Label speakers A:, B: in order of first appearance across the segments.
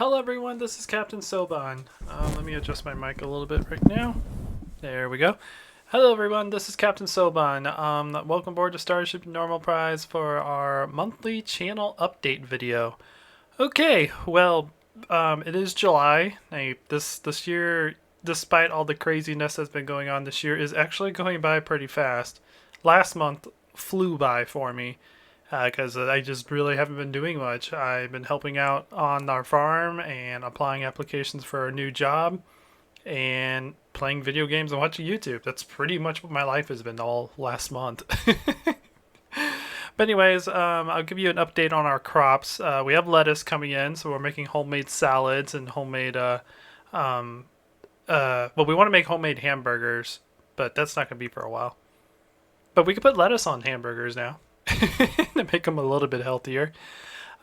A: Hello everyone, this is Captain Soban. Let me adjust my mic a little bit right now. There we go. Hello everyone, this is Captain Soban. Welcome aboard to Starship Normal Prize for our monthly channel update video. Okay, well, it is July. This year, despite all the craziness that's been going on this year, is actually going by pretty fast. Last month flew by for me because I just really haven't been doing much. I've been helping out on our farm and applying applications for a new job and playing video games and watching YouTube. That's pretty much what my life has been all last month. But anyways, I'll give you an update on our crops. We have lettuce coming in, so we're making homemade salads and homemade. Well, we want to make homemade hamburgers, but that's not going to be for a while. But we can put lettuce on hamburgers now to make them a little bit healthier.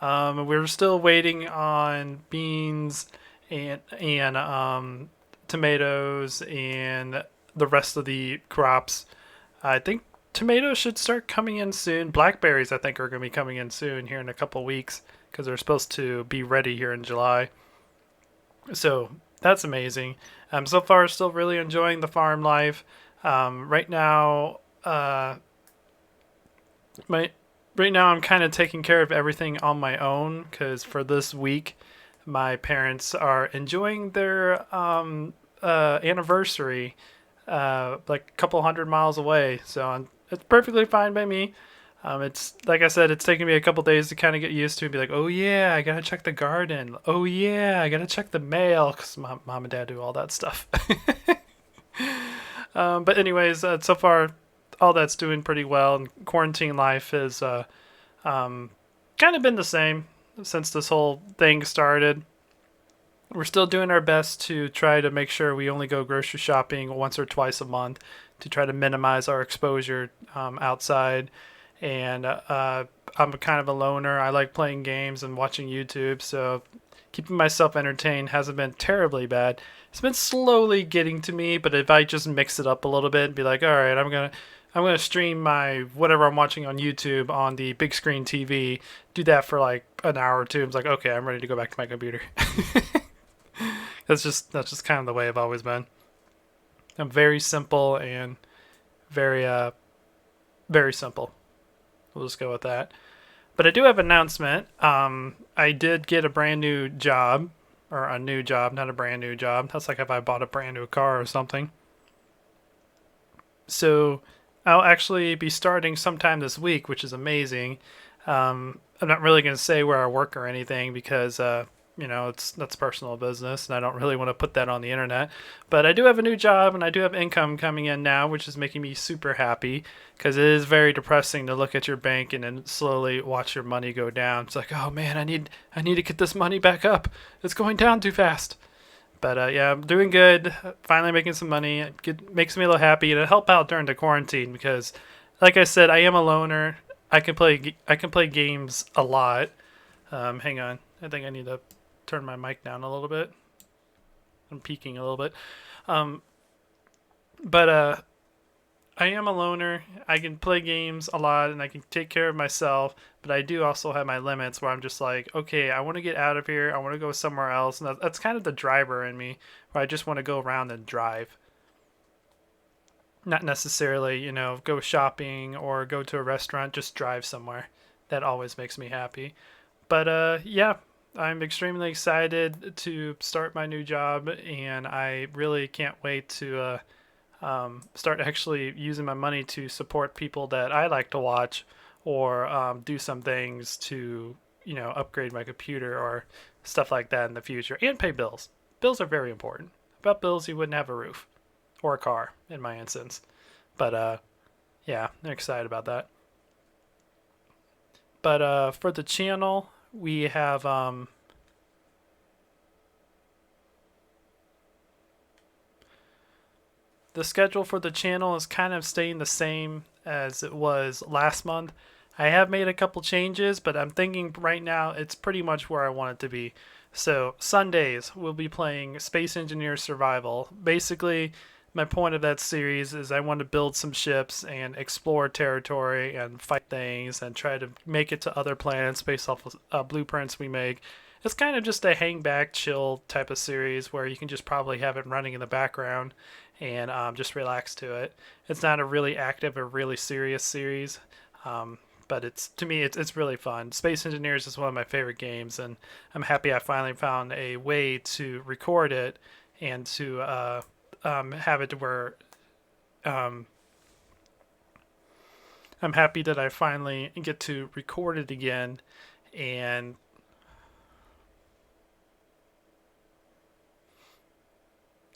A: We're still waiting on beans and tomatoes and the rest of the crops. I think tomatoes should start coming in soon. Blackberries, I think, are going to be coming in soon here in a couple weeks because they're supposed to be ready here in July. So that's amazing. So far, still really enjoying the farm life. Right now, my right now I'm kind of taking care of everything on my own because for this week, my parents are enjoying their anniversary, like a couple 100 miles away. So it's perfectly fine by me. It's like I said, it's taken me a couple days to kind of get used to and be like, oh yeah, I gotta check the garden. Oh yeah, I gotta check the mail because mom and dad do all that stuff. But anyways, so far, all that's doing pretty well. And quarantine life has kind of been the same since this whole thing started. We're still doing our best to try to make sure we only go grocery shopping once or twice a month to try to minimize our exposure outside. And I'm kind of a loner. I like playing games and watching YouTube, so keeping myself entertained hasn't been terribly bad. It's been slowly getting to me, but if I just mix it up a little bit and be like, all right, I'm gonna stream my whatever I'm watching on YouTube on the big screen TV, do that for like an hour or two. I'm like, okay, I'm ready to go back to my computer. That's just kind of the way I've always been. I'm very simple and very very simple. We'll just go with that. But I do have an announcement. I did get a brand new job, or a new job, not a brand new job. That's like if I bought a brand new car or something. So I'll actually be starting sometime this week, which is amazing. I'm not really going to say where I work or anything because that's personal business, and I don't really want to put that on the internet. But I do have a new job, and I do have income coming in now, which is making me super happy because it is very depressing to look at your bank and then slowly watch your money go down. It's like, oh man, I need to get this money back up. It's going down too fast. But yeah, I'm doing good. Finally making some money. Makes me a little happy, and it helped out during the quarantine because, like I said, I am a loner. I can play games a lot. Hang on, I think I need to turn my mic down a little bit. I'm peaking a little bit. But I am a loner. I can play games a lot and I can take care of myself, but I do also have my limits where I'm just like, okay, I want to get out of here. I want to go somewhere else. And that's kind of the driver in me where I just want to go around and drive. Not necessarily, go shopping or go to a restaurant, just drive somewhere. That always makes me happy. But yeah, I'm extremely excited to start my new job, and I really can't wait to start actually using my money to support people that I like to watch or do some things to, upgrade my computer or stuff like that in the future and pay bills. Bills are very important. Without bills, you wouldn't have a roof or a car in my instance. But yeah, I'm excited about that. But for the channel, we have the schedule for the channel is kind of staying the same as it was last month. I have made a couple changes, but I'm thinking right now it's pretty much where I want it to be. So Sundays we'll be playing Space Engineer Survival. Basically, my point of that series is I want to build some ships and explore territory and fight things and try to make it to other planets based off of blueprints we make. it's kind of just a hang back, chill type of series where you can just probably have it running in the background and just relax to it. It's not a really active or really serious series, but it's to me it's really fun. Space Engineers is one of my favorite games, and I'm happy I finally found a way to record it and to have it to where um, I'm happy that I finally get to record it again, and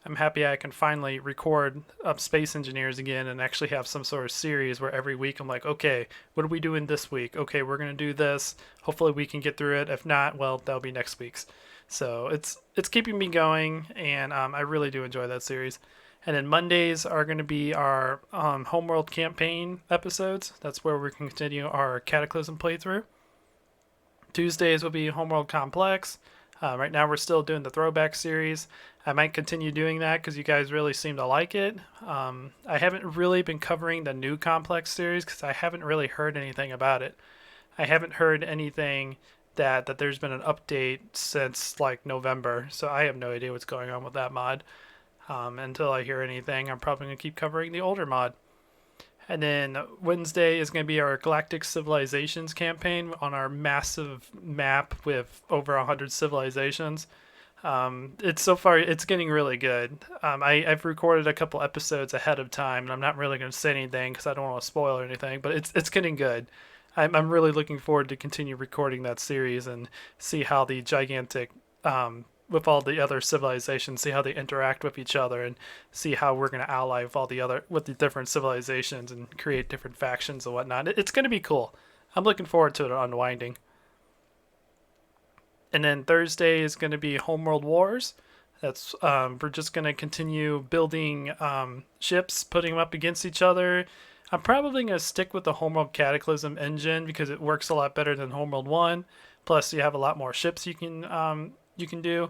A: I'm happy I can finally record up Space Engineers again and actually have some sort of series where every week I'm like, okay, what are we doing this week? Okay, we're gonna do this. Hopefully we can get through it. If not, well, that'll be next week's. So it's keeping me going, and I really do enjoy that series. And then Mondays are going to be our Homeworld campaign episodes. That's where we can continue our Cataclysm playthrough. Tuesdays will be Homeworld Complex. Right now we're still doing the Throwback series. I might continue doing that because you guys really seem to like it. I haven't really been covering the new Complex series because I haven't really heard anything about it. I haven't heard anything that there's been an update since like November, so I have no idea what's going on with that mod. Until I hear anything, I'm probably going to keep covering the older mod. And then Wednesday is going to be our Galactic Civilizations campaign on our massive map with over 100 civilizations. It's so far, it's getting really good. I've recorded a couple episodes ahead of time, and I'm not really going to say anything because I don't want to spoil anything, but it's getting good. I'm really looking forward to continue recording that series and see how the gigantic with all the other civilizations, see how they interact with each other, and see how we're going to ally with the different civilizations and create different factions and whatnot. It's going to be cool. I'm looking forward to it unwinding. And then Thursday is going to be Homeworld Wars. That's we're just going to continue building ships, putting them up against each other. I'm probably going to stick with the Homeworld Cataclysm engine because it works a lot better than Homeworld 1. Plus, you have a lot more ships you can do.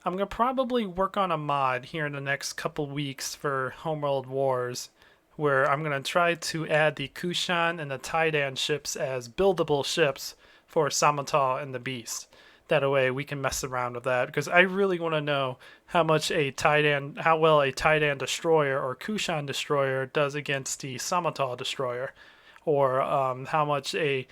A: I'm going to probably work on a mod here in the next couple weeks for Homeworld Wars, where I'm going to try to add the Kushan and the Taidan ships as buildable ships for Samatal and the Beast. That way we can mess around with that, because I really want to know how well a Taidan destroyer or Kushan destroyer does against the Samatal destroyer, or how much a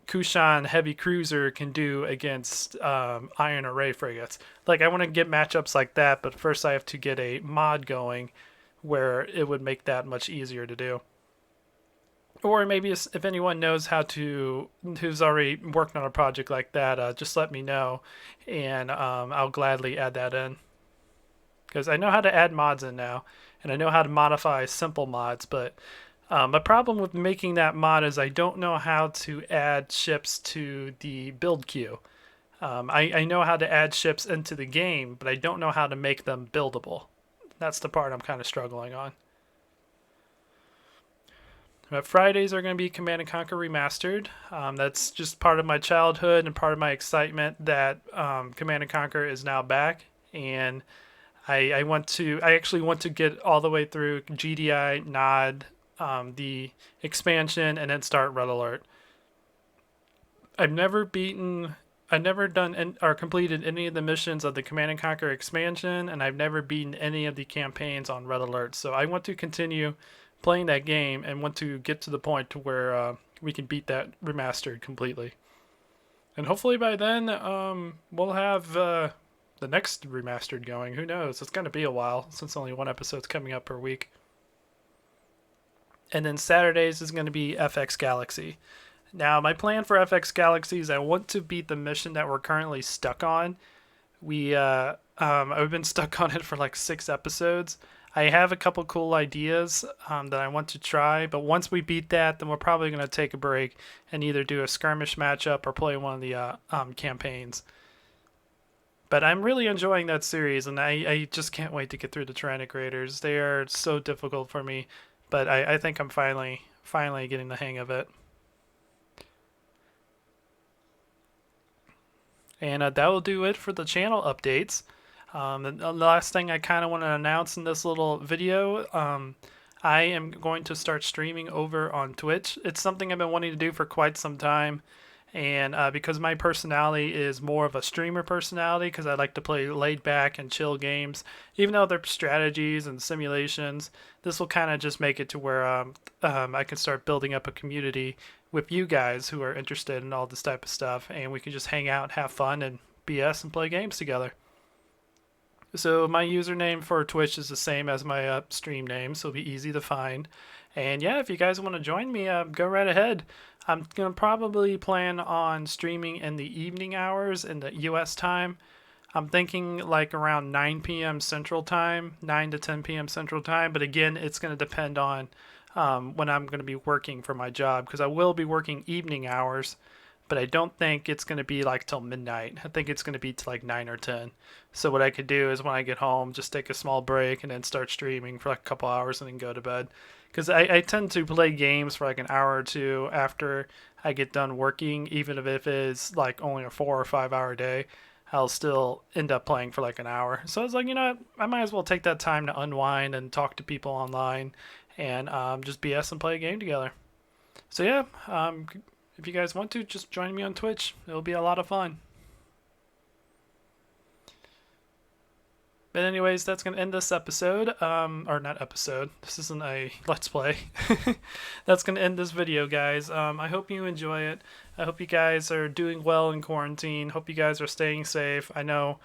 A: Kushan heavy cruiser can do against Iron Array frigates. Like, I want to get matchups like that, but first I have to get a mod going where it would make that much easier to do. Or maybe if anyone knows who's already worked on a project like that, just let me know, and I'll gladly add that in. Because I know how to add mods in now, and I know how to modify simple mods, but my problem with making that mod is I don't know how to add ships to the build queue. I know how to add ships into the game, but I don't know how to make them buildable. That's the part I'm kind of struggling on. But Fridays are going to be Command and Conquer Remastered. That's just part of my childhood and part of my excitement that Command and Conquer is now back, and I actually want to get all the way through GDI, NOD, the expansion, and then start Red Alert. I've never done or completed any of the missions of the Command and Conquer expansion, and I've never beaten any of the campaigns on Red Alert. So I want to continue playing that game and want to get to the point to where we can beat that remastered completely. And hopefully by then we'll have the next remastered going. Who knows? It's going to be a while since only one episode's coming up per week. And then Saturdays is going to be FX Galaxy. Now, my plan for FX Galaxy is I want to beat the mission that we're currently stuck on. I've been stuck on it for like 6 episodes. I have a couple cool ideas that I want to try, but once we beat that, then we're probably going to take a break and either do a skirmish matchup or play one of the campaigns. But I'm really enjoying that series, and I just can't wait to get through the Tyrannic Raiders. They are so difficult for me, but I think I'm finally getting the hang of it. And that will do it for the channel updates. The last thing I kind of want to announce in this little video, I am going to start streaming over on Twitch. It's something I've been wanting to do for quite some time, And because my personality is more of a streamer personality, because I like to play laid back and chill games, even though they're strategies and simulations, this will kind of just make it to where I can start building up a community with you guys who are interested in all this type of stuff, and we can just hang out, have fun, and BS and play games together. So my username for Twitch is the same as my stream name, so it'll be easy to find. And yeah, if you guys want to join me, go right ahead. I'm gonna probably plan on streaming in the evening hours in the U.S. time. I'm thinking like around 9 p.m. Central Time, 9 to 10 p.m. Central Time. But again, it's going to depend on when I'm going to be working for my job, because I will be working evening hours, but I don't think it's going to be like till midnight. I think it's going to be to like 9 or 10. So what I could do is when I get home, just take a small break and then start streaming for like a couple hours and then go to bed. Because I tend to play games for like an hour or two after I get done working, even if it is like only a 4 or 5 hour day. I'll still end up playing for like an hour. So I was like, I might as well take that time to unwind and talk to people online and just BS and play a game together. So yeah, if you guys want to, just join me on Twitch. It'll be a lot of fun. But anyways, that's gonna end this episode. Or not episode. This isn't a let's play. That's gonna end this video, guys. I hope you enjoy it. I hope you guys are doing well in quarantine. Hope you guys are staying safe. I know,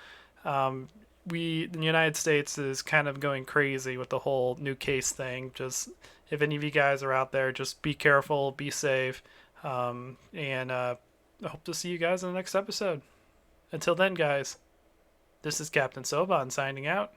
A: the United States is kind of going crazy with the whole new case thing. Just if any of you guys are out there, just be careful, be safe, and I hope to see you guys in the next episode. Until then, guys. This is Captain Soban signing out.